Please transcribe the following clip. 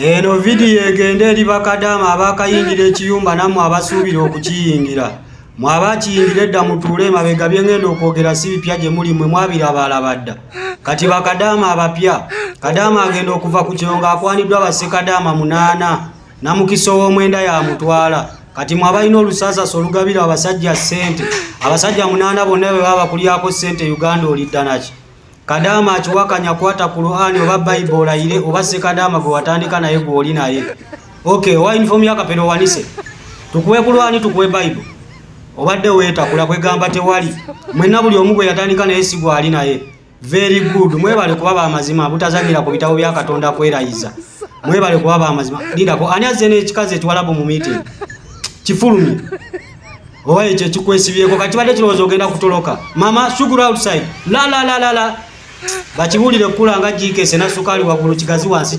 Eno video egende eri bakadama abakayingira ekiyumba namwe abasuubira okukiyingira. Mwabakiyingira edda mutuule mabega byengenda okwogera si bipya gye muli mwe mwabirabalabadda. Kati bakadama abapya, kadama agenda okuva ku kirongo akwaniddwa bassekadama 8 na mukiso w'omwenda ya mutwala. Kati mwabalina olusaza solugabira abasajja ssente. Abasajja 8 bonna bwe baba kulyako ssente Uganda olidda naki. Kadama akiwakanya kwata Qur'ani oba Bible olayire oba sekadama gwe watandika naye gwe oli naye. Okay, wa uniform ya kapero wanise. Tukuwe Qur'ani tukuwe Bible. Obadde weetakula kwegamba tewali. Mwenna buli omu gwe yatandika naye si gwe ali naye. Very good. Mwebale kuba amazima butazagira ku bitabo bya Katonda kwerayiza. Mwebale kuba amazima. Lindako ani azze n'ekikaze twalabo mu meeting. Kifulumi. Owaye kye kikwesibyeko kati badde kirowooza ogenda kutoloka. Mama sugar outside. La. Bakibulire kulanga jikese na sukali wagulu kigazi wansi.